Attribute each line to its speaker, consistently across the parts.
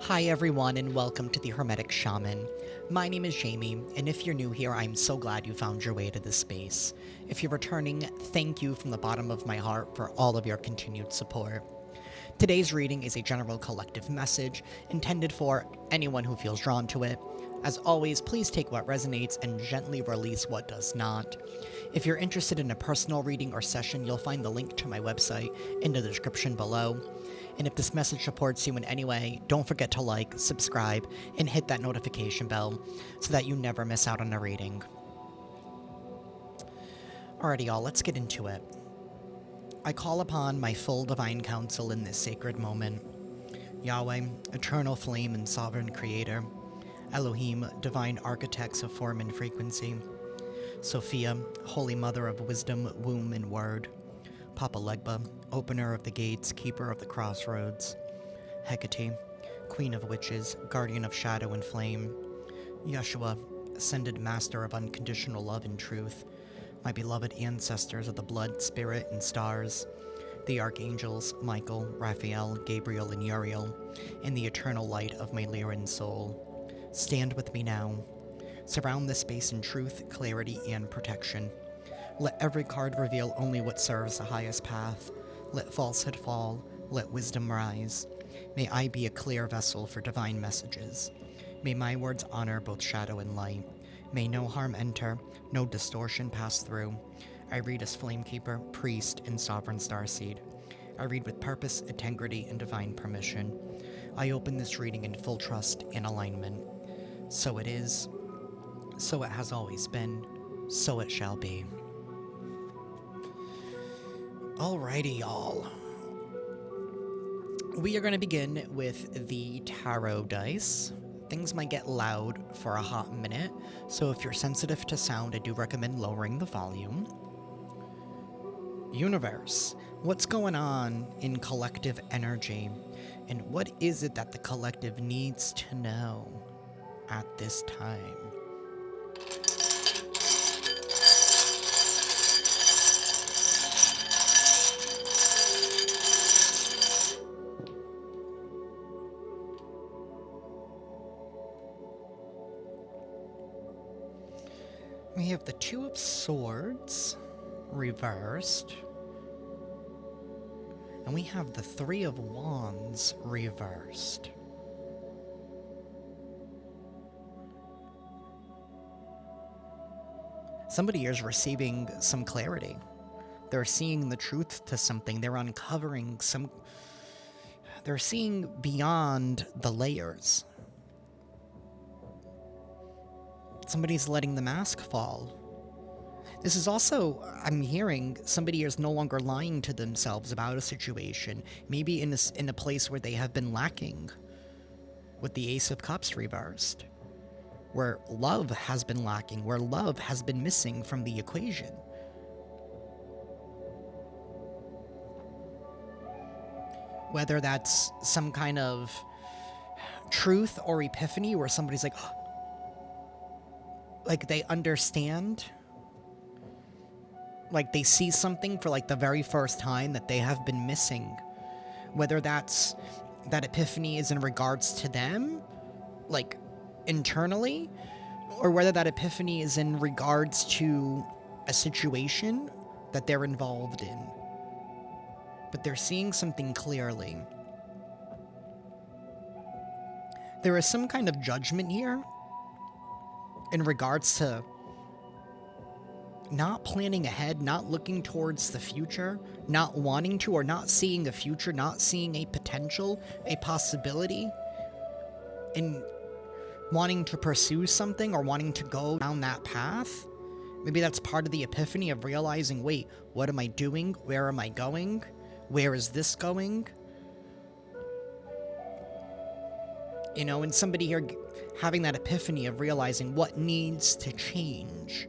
Speaker 1: Hi everyone and welcome to the Hermetic Shaman. My name is Jayme, and if you're new here, I'm so glad you found your way to this space. If you're returning, thank you from the bottom of my heart for all of your continued support. Today's reading is a general collective message intended for anyone who feels drawn to it. As always, please take what resonates and gently release what does not. If you're interested in a personal reading or session, you'll find the link to my website in the description below. And if this message supports you in any way, don't forget to like, subscribe, and hit that notification bell so that you never miss out on a reading. Alrighty, y'all, let's get into it. I call upon my full divine counsel in this sacred moment. Yahweh, eternal flame and sovereign creator. Elohim, divine architects of form and frequency. Sophia, holy mother of wisdom, womb, and word. Papa Legba, opener of the gates, keeper of the crossroads. Hecate, queen of witches, guardian of shadow and flame. Yeshua, ascended master of unconditional love and truth. My beloved ancestors of the blood, spirit, and stars. The archangels, Michael, Raphael, Gabriel, and Uriel, and the eternal light of my Lyran soul. Stand with me now. Surround this space in truth, clarity, and protection. Let every card reveal only what serves the highest path. Let falsehood fall. Let wisdom rise. May I be a clear vessel for divine messages. May my words honor both shadow and light. May no harm enter, no distortion pass through. I read as Flamekeeper, Priest, and Sovereign Starseed. I read with purpose, integrity, and divine permission. I open this reading in full trust and alignment. So it is, so it has always been, so it shall be. Alrighty, y'all. We are going to begin with the tarot dice. Things might get loud for a hot minute, so if you're sensitive to sound, I do recommend lowering the volume. Universe, what's going on in collective energy, and what is it that the collective needs to know at this time? We have the Two of Swords reversed, and we have the Three of Wands reversed. Somebody is receiving some clarity. They're seeing the truth to something. They're uncovering some... They're seeing beyond the layers. Somebody's letting the mask fall. This is also, I'm hearing, somebody is no longer lying to themselves about a situation. Maybe in a place where they have been lacking. With the Ace of Cups reversed. Where love has been lacking. Where love has been missing from the equation. Whether that's some kind of truth or epiphany where somebody's like they understand, like they see something for like the very first time that they have been missing. Whether that's that epiphany is in regards to them, like internally, or whether that epiphany is in regards to a situation that they're involved in. But they're seeing something clearly. There is some kind of judgment here in regards to not planning ahead, not looking towards the future, not wanting to, or not seeing a future, not seeing a potential, a possibility, in wanting to pursue something or wanting to go down that path. Maybe that's part of the epiphany of realizing, wait, what am I doing? Where am I going? Where is this going? You know, and somebody here having that epiphany of realizing what needs to change.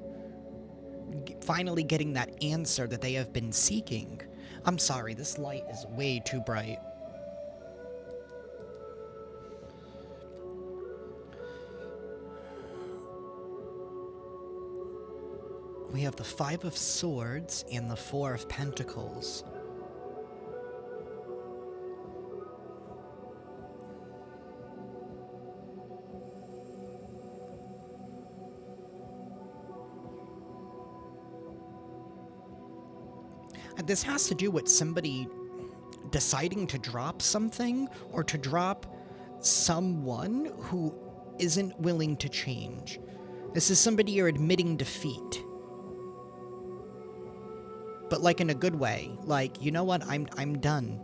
Speaker 1: Finally getting that answer that they have been seeking. I'm sorry, this light is way too bright. We have the Five of Swords and the Four of Pentacles. This has to do with somebody deciding to drop something or to drop someone who isn't willing to change. This is somebody you're admitting defeat. But like in a good way. Like, you know what? I'm done.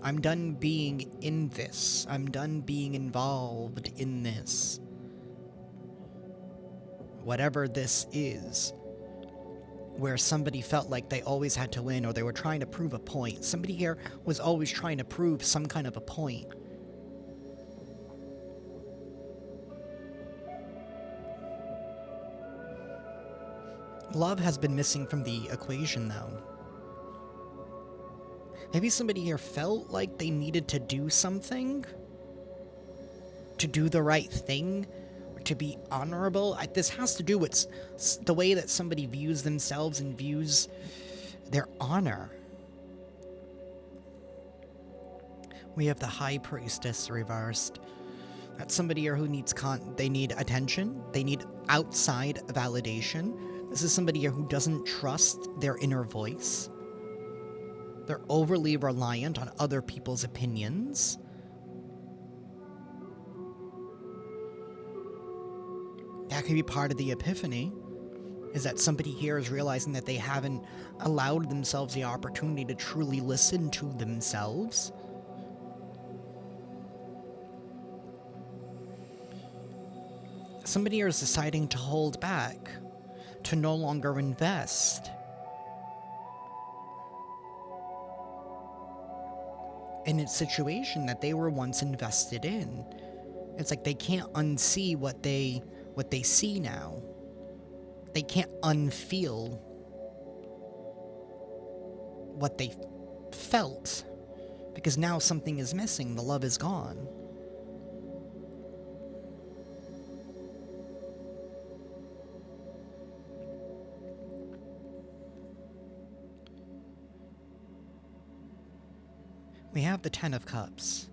Speaker 1: I'm done being in this. I'm done being involved in this. Whatever this is. Where somebody felt like they always had to win or they were trying to prove a point. Somebody here was always trying to prove some kind of a point. Love has been missing from the equation, though. Maybe somebody here felt like they needed to do something, to do the right thing, to be honorable. This has to do with the way that somebody views themselves and views their honor. We have the High Priestess reversed. That's somebody here who needs they need attention. They need outside validation. This is somebody here who doesn't trust their inner voice. They're overly reliant on other people's opinions. That could be part of the epiphany, is that somebody here is realizing that they haven't allowed themselves the opportunity to truly listen to themselves. Somebody here is deciding to hold back, to no longer invest in a situation that they were once invested in. It's like they can't unsee what they see now. They can't unfeel what they felt, because now something is missing. The love is gone. We have the Ten of Cups.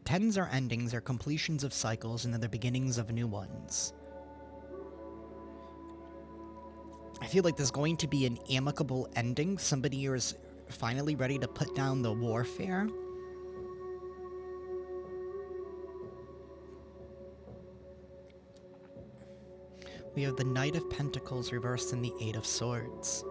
Speaker 1: Tens are endings, are completions of cycles, and they're the beginnings of new ones. I feel like there's going to be an amicable ending. Somebody is finally ready to put down the warfare. We have the Knight of Pentacles reversed and the Eight of Swords.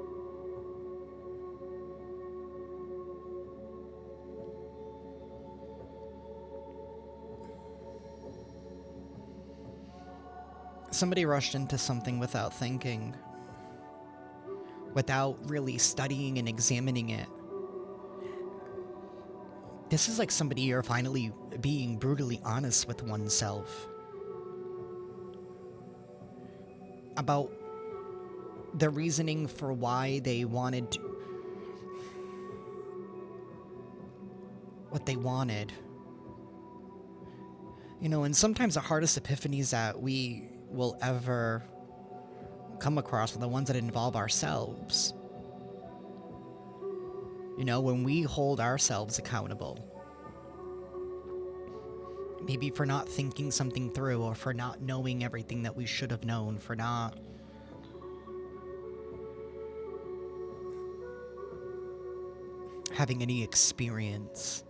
Speaker 1: Somebody rushed into something without thinking, without really studying and examining it. This is like somebody you're finally being brutally honest with oneself about the reasoning for why they wanted what they wanted. You know, and sometimes the hardest epiphanies that we will ever come across are the ones that involve ourselves. You know, when we hold ourselves accountable. Maybe for not thinking something through, or for not knowing everything that we should have known, for not having any experience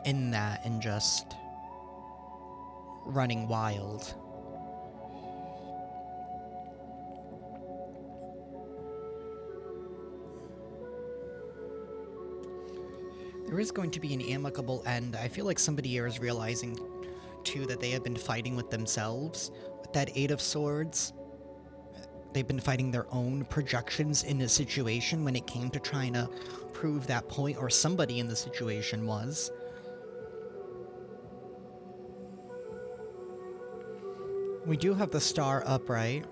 Speaker 1: in that and just running wild. There is going to be an amicable end. I feel like somebody here is realizing, too, that they have been fighting with themselves. With that Eight of Swords, they've been fighting their own projections in a situation when it came to trying to prove that point, or somebody in the situation was. We do have the Star upright.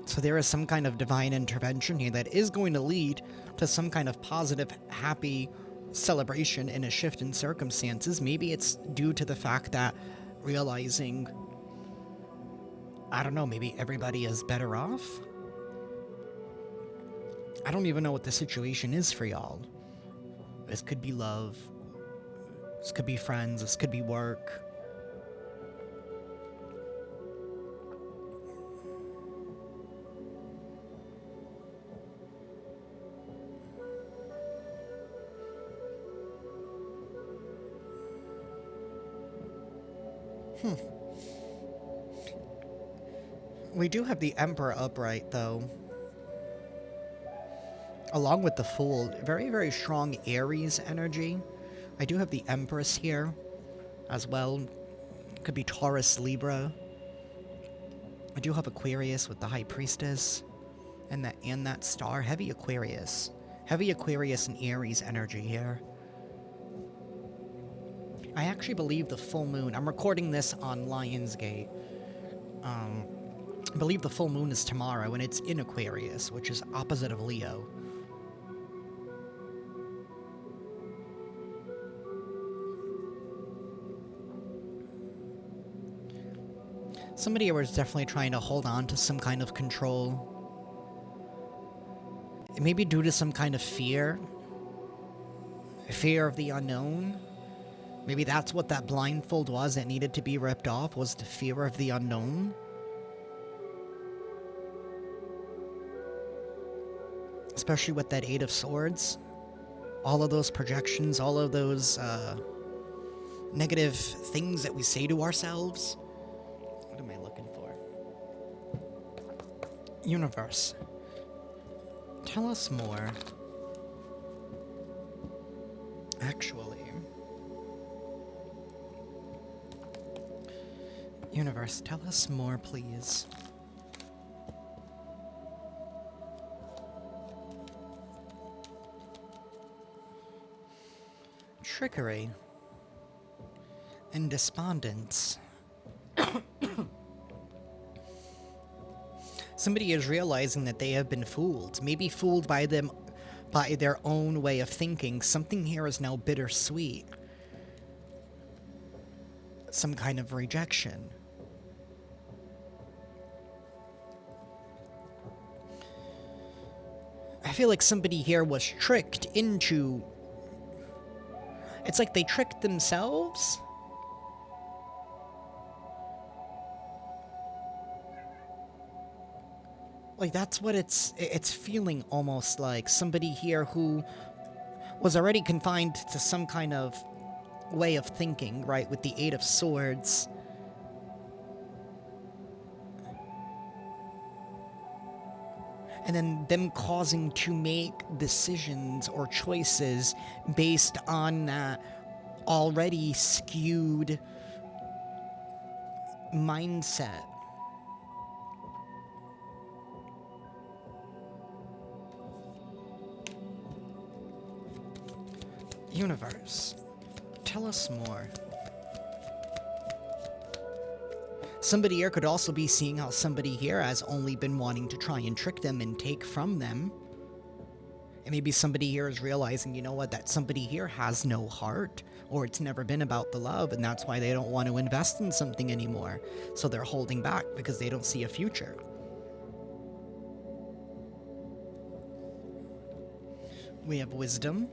Speaker 1: So there is some kind of divine intervention here that is going to lead to some kind of positive, happy celebration and a shift in circumstances. Maybe it's due to the fact that realizing, I don't know, maybe everybody is better off? I don't even know what the situation is for y'all. This could be love. This could be friends, this could be work. We do have the Emperor upright, though. Along with the Fool. Very, very strong Aries energy. I do have the Empress here as well. Could be Taurus, Libra. I do have Aquarius with the High Priestess. And that star. Heavy Aquarius. Heavy Aquarius and Aries energy here. I actually believe the full moon... I'm recording this on Lionsgate. I believe the full moon is tomorrow, and it's in Aquarius, which is opposite of Leo. Somebody was definitely trying to hold on to some kind of control. Maybe due to some kind of fear. Fear of the unknown. Maybe that's what that blindfold was that needed to be ripped off, was the fear of the unknown. Especially with that Eight of Swords. All of those projections, all of those negative things that we say to ourselves. What am I looking for? Universe. Tell us more. Actually. Universe, tell us more, please. Trickery. And despondence. Somebody is realizing that they have been fooled. Maybe fooled by their own way of thinking. Something here is now bittersweet. Some kind of rejection. I feel like somebody here was tricked into... It's like they tricked themselves? Like, that's what it's feeling almost like. Somebody here who was already confined to some kind of way of thinking, right? With the Eight of Swords. And then them causing to make decisions or choices based on that already skewed mindset. Universe, tell us more. Somebody here could also be seeing how somebody here has only been wanting to try and trick them and take from them. And maybe somebody here is realizing, you know what, that somebody here has no heart, or it's never been about the love, and that's why they don't want to invest in something anymore. So they're holding back because they don't see a future. We have wisdom,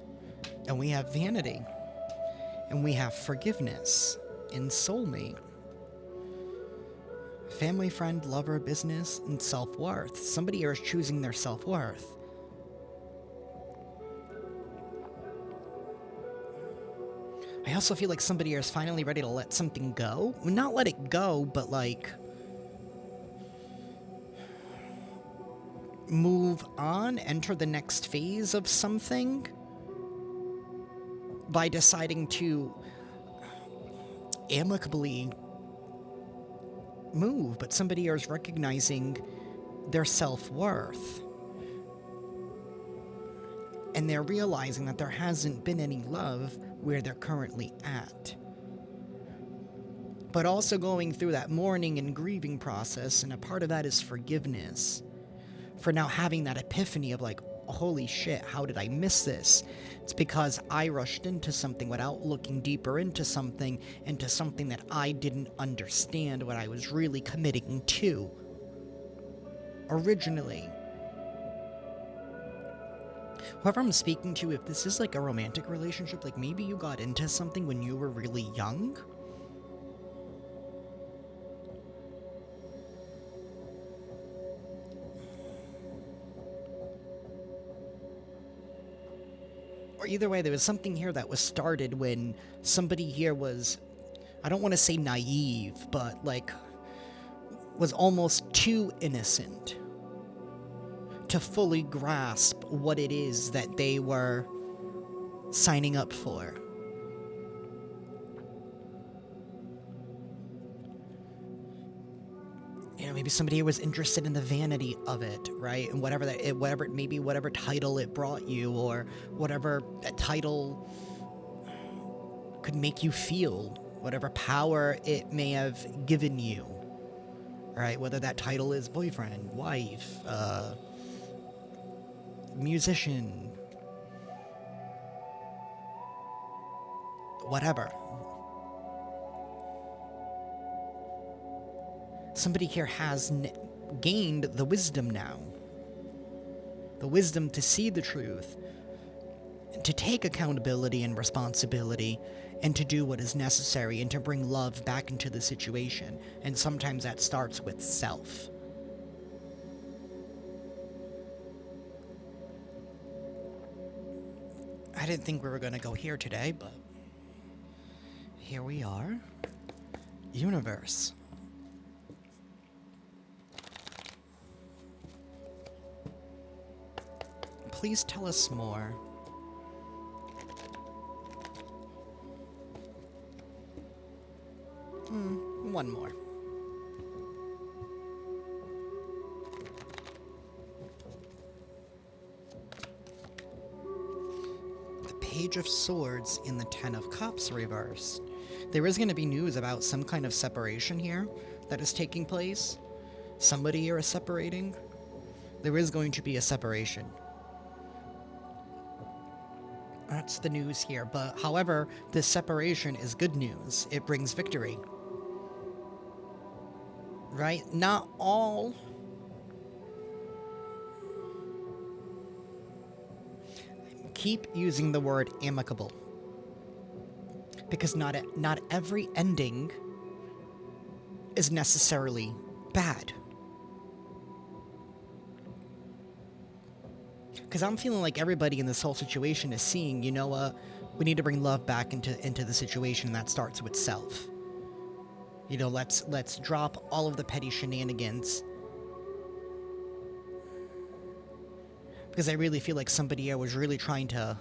Speaker 1: and we have vanity, and we have forgiveness and soulmate. Family, friend, lover, business, and self-worth. Somebody here is choosing their self-worth. I also feel like somebody here is finally ready to let something go. Well, not let it go, but like... move on, enter the next phase of something. By deciding to amicably move, but somebody here is recognizing their self-worth. And they're realizing that there hasn't been any love where they're currently at. But also going through that mourning and grieving process, and a part of that is forgiveness. For now having that epiphany of like, holy shit, how did I miss this? It's because I rushed into something without looking deeper into something that I didn't understand what I was really committing to originally. Whoever I'm speaking to, if this is like a romantic relationship, like maybe you got into something when you were really young. Or either way, there was something here that was started when somebody here was, I don't want to say naive, but like was almost too innocent to fully grasp what it is that they were signing up for. You know, maybe somebody was interested in the vanity of it, right? And whatever whatever title it brought you, or whatever that title could make you feel, whatever power it may have given you, right? Whether that title is boyfriend, wife, musician, whatever. Somebody here has gained the wisdom now. The wisdom to see the truth, to take accountability and responsibility, and to do what is necessary, and to bring love back into the situation. And sometimes that starts with self. I didn't think we were going to go here today, but here we are. Universe. Please tell us more. One more. The Page of Swords in the Ten of Cups reversed. There is going to be news about some kind of separation here that is taking place. Somebody here is separating. There is going to be a separation. That's the news here, but however, this separation is good news. It brings victory. Right? Not all. Keep using the word amicable. Because not every ending is necessarily bad. Because I'm feeling like everybody in this whole situation is seeing, you know what, we need to bring love back into the situation, and that starts with self. You know, let's drop all of the petty shenanigans. Because I really feel like somebody here was really trying to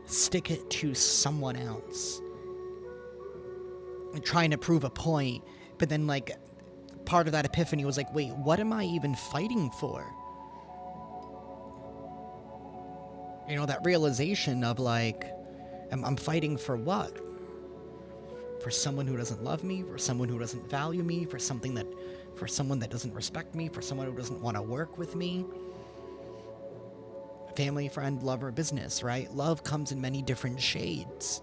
Speaker 1: stick it to someone else. And trying to prove a point, but then like part of that epiphany was like, wait, what am I even fighting for? You know, that realization of like, I'm fighting for what? For someone who doesn't love me, for someone who doesn't value me, for someone that doesn't respect me, for someone who doesn't want to work with me. Family, friend, lover, business, right? Love comes in many different shades.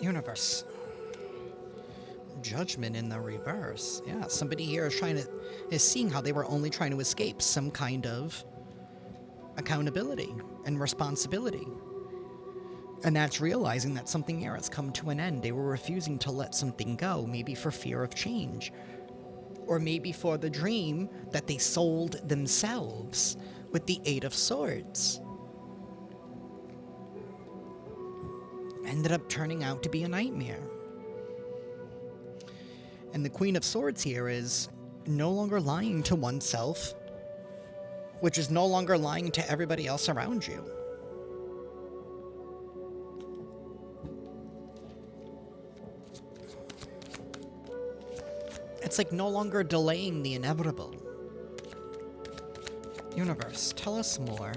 Speaker 1: Universe. Judgment in the reverse. Yeah, somebody here is seeing how they were only trying to escape some kind of accountability and responsibility. And that's realizing that something here has come to an end. They were refusing to let something go, maybe for fear of change. Or maybe for the dream that they sold themselves with the Eight of Swords. Ended up turning out to be a nightmare. And the Queen of Swords here is no longer lying to oneself, which is no longer lying to everybody else around you. It's like no longer delaying the inevitable. Universe, tell us more.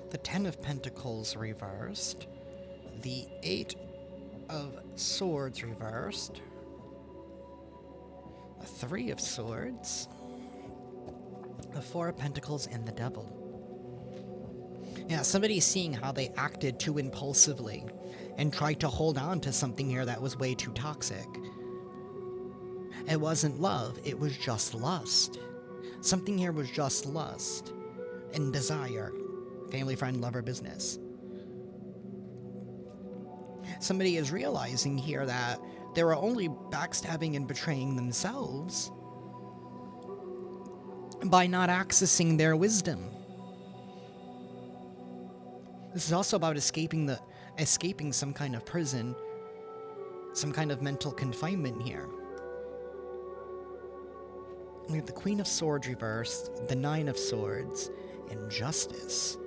Speaker 1: The Ten of Pentacles reversed. The Eight of Swords reversed. The Three of Swords. The Four of Pentacles and the Devil. Yeah, somebody's seeing how they acted too impulsively and tried to hold on to something here that was way too toxic. It wasn't love, it was just lust. Something here was just lust and desire. Family, friend, lover, business. Somebody is realizing here that they were only backstabbing and betraying themselves by not accessing their wisdom. This is also about escaping some kind of prison, some kind of mental confinement here. We have the Queen of Swords reversed, the Nine of Swords, and Justice.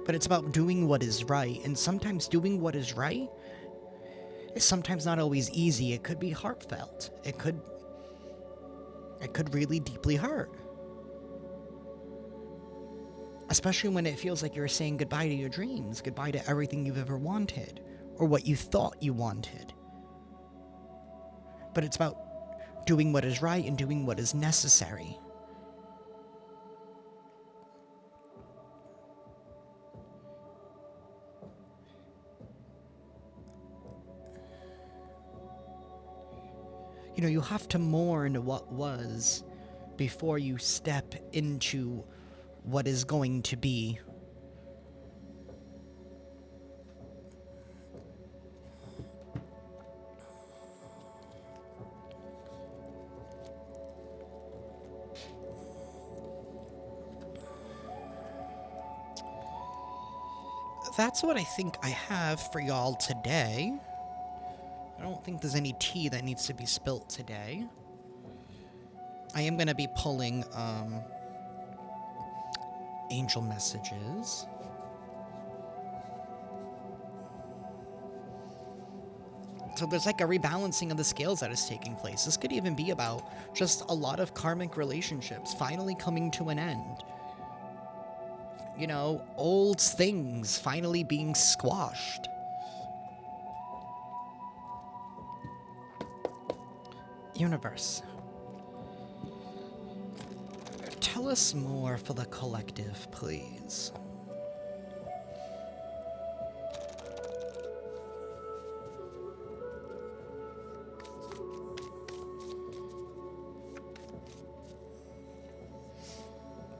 Speaker 1: But it's about doing what is right, and sometimes doing what is right is sometimes not always easy. It could be heartfelt. It could really deeply hurt. Especially when it feels like you're saying goodbye to your dreams, goodbye to everything you've ever wanted, or what you thought you wanted. But it's about doing what is right and doing what is necessary. You know, you have to mourn what was before you step into what is going to be. That's what I think I have for y'all today. I don't think there's any tea that needs to be spilt today. I am going to be pulling angel messages. So there's like a rebalancing of the scales that is taking place. This could even be about just a lot of karmic relationships finally coming to an end. You know, old things finally being squashed. Universe. Tell us more for the collective, please.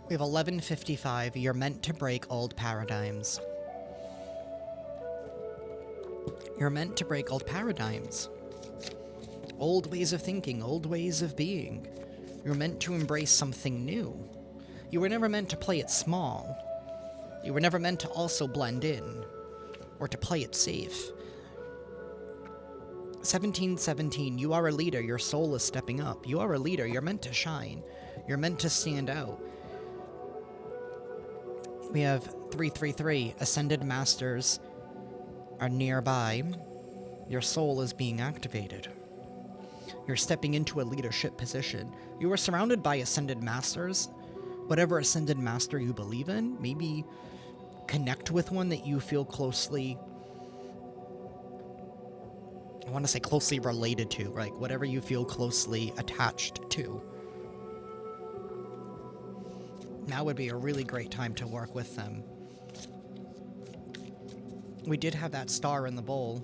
Speaker 1: We have 11:55. You're meant to break old paradigms. You're meant to break old paradigms. Old ways of thinking, old ways of being. You're meant to embrace something new. You were never meant to play it small. You were never meant to also blend in, or to play it safe. 1717, you are a leader, your soul is stepping up. You are a leader, you're meant to shine. You're meant to stand out. We have 333, Ascended Masters are nearby. Your soul is being activated. You're stepping into a leadership position. You are surrounded by Ascended Masters. Whatever Ascended Master you believe in, maybe connect with one that you feel closely, I want to say closely related to, right? Whatever you feel closely attached to. Now would be a really great time to work with them. We did have that star in the bowl.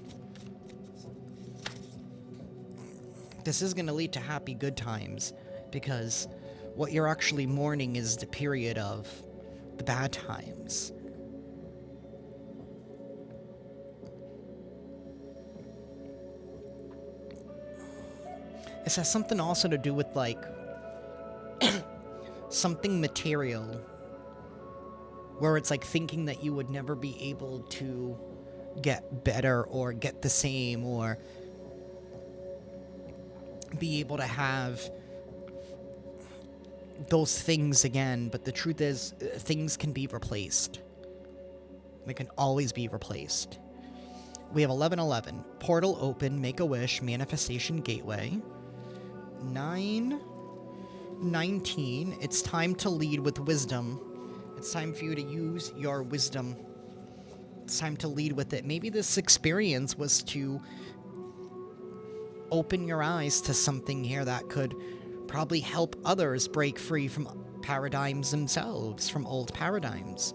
Speaker 1: This is going to lead to happy good times, because what you're actually mourning is the period of the bad times. This has something also to do with, like, something material, where it's like thinking that you would never be able to get better or get the same or be able to have those things again. But the truth is, things can be replaced. They can always be replaced. We have 1111, portal open, make a wish, manifestation gateway. 919, it's time to lead with wisdom. It's time for you to use your wisdom. It's time to lead with it. Maybe this experience was to open your eyes to something here that could probably help others break free from paradigms themselves, from old paradigms.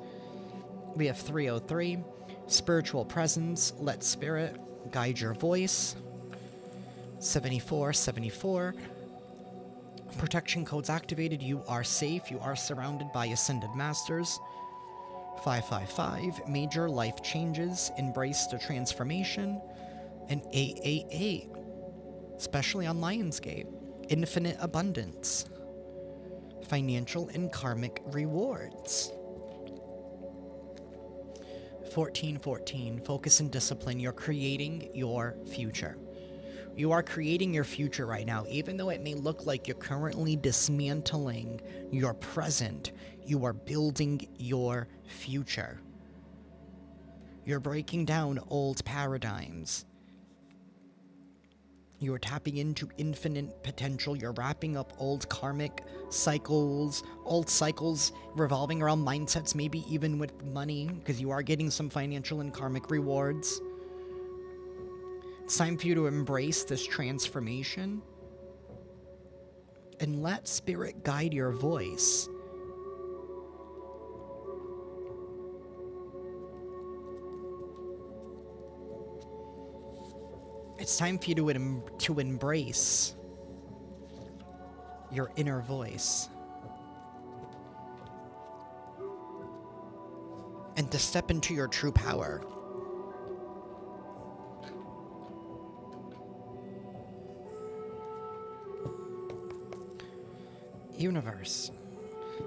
Speaker 1: We have 303, spiritual presence, let spirit guide your voice. 74, protection codes activated, you are safe, you are surrounded by ascended masters. 555, major life changes, embrace the transformation. And 888, especially on Lionsgate, infinite abundance, financial and karmic rewards. 1414, focus and discipline, you're creating your future. You are creating your future right now. Even though it may look like you're currently dismantling your present, you are building your future. You're breaking down old paradigms. You are tapping into infinite potential. You're wrapping up old karmic cycles, old cycles revolving around mindsets, maybe even with money, because you are getting some financial and karmic rewards. It's time for you to embrace this transformation and let spirit guide your voice. It's time for you to embrace your inner voice and to step into your true power. Universe,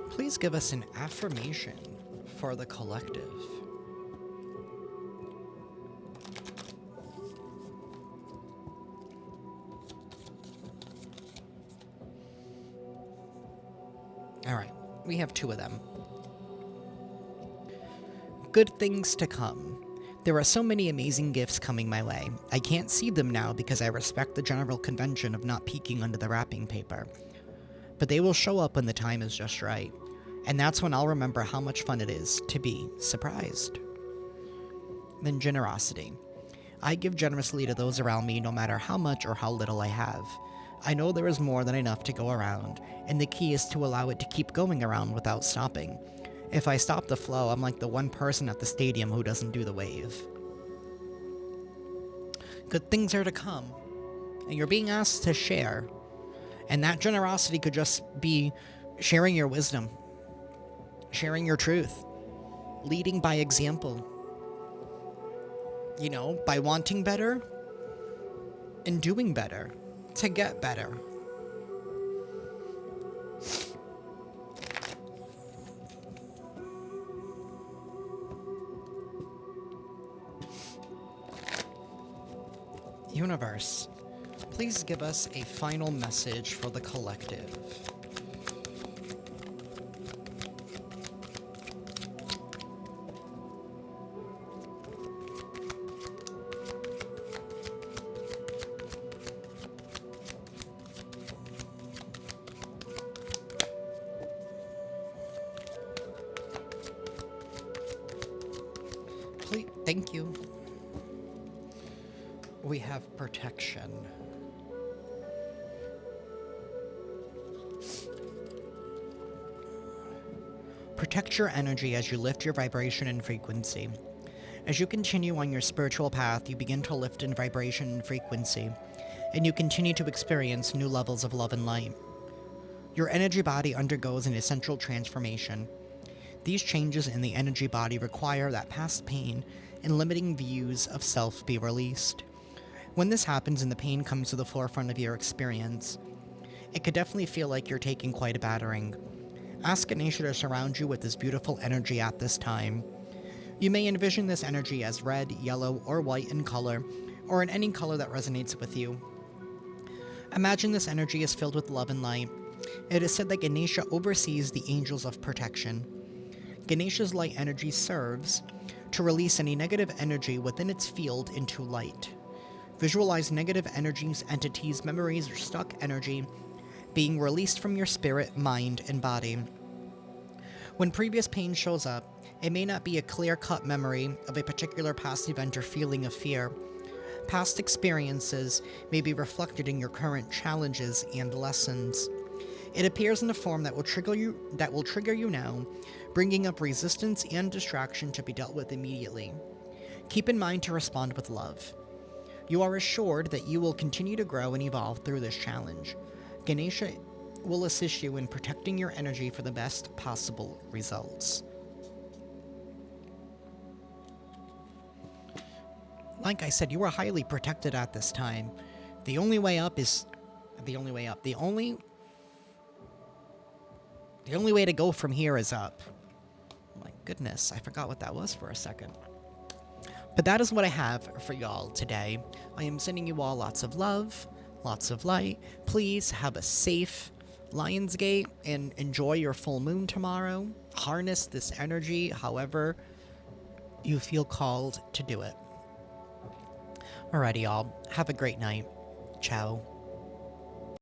Speaker 1: please give us an affirmation for the collective. Alright, we have 2 of them. Good things to come. There are so many amazing gifts coming my way. I can't see them now because I respect the general convention of not peeking under the wrapping paper. But they will show up when the time is just right. And that's when I'll remember how much fun it is to be surprised. Then generosity. I give generously to those around me no matter how much or how little I have. I know there is more than enough to go around, and the key is to allow it to keep going around without stopping. If I stop the flow, I'm like the one person at the stadium who doesn't do the wave. Good things are to come, and you're being asked to share. And that generosity could just be sharing your wisdom, sharing your truth, leading by example. You know, by wanting better and doing better to get better. Universe, please give us a final message for the collective. Please, thank you. We have protection. Protect your energy as you lift your vibration and frequency. As you continue on your spiritual path, you begin to lift in vibration and frequency, and you continue to experience new levels of love and light. Your energy body undergoes an essential transformation. These changes in the energy body require that past pain and limiting views of self be released. When this happens and the pain comes to the forefront of your experience, it could definitely feel like you're taking quite a battering. Ask Ganesha to surround you with this beautiful energy at this time. You may envision this energy as red, yellow, or white in color, or in any color that resonates with you. Imagine this energy is filled with love and light. It is said that Ganesha oversees the angels of protection. Ganesha's light energy serves to release any negative energy within its field into light. Visualize negative energies, entities, memories, or stuck energy being released from your spirit, mind, and body. When previous pain shows up, it may not be a clear-cut memory of a particular past event or feeling of fear. Past experiences may be reflected in your current challenges and lessons. It appears in a form that will trigger you now, bringing up resistance and distraction to be dealt with immediately. Keep in mind to respond with love. You are assured that you will continue to grow and evolve through this challenge. Ganesha will assist you in protecting your energy for the best possible results. Like I said, you are highly protected at this time. The only way up is... The only way to go from here is up. My goodness, I forgot what that was for a second. But that is what I have for y'all today. I am sending you all lots of love, lots of light. Please have a safe Lionsgate and enjoy your full moon tomorrow. Harness this energy however you feel called to do it. Alrighty, y'all. Have a great night. Ciao.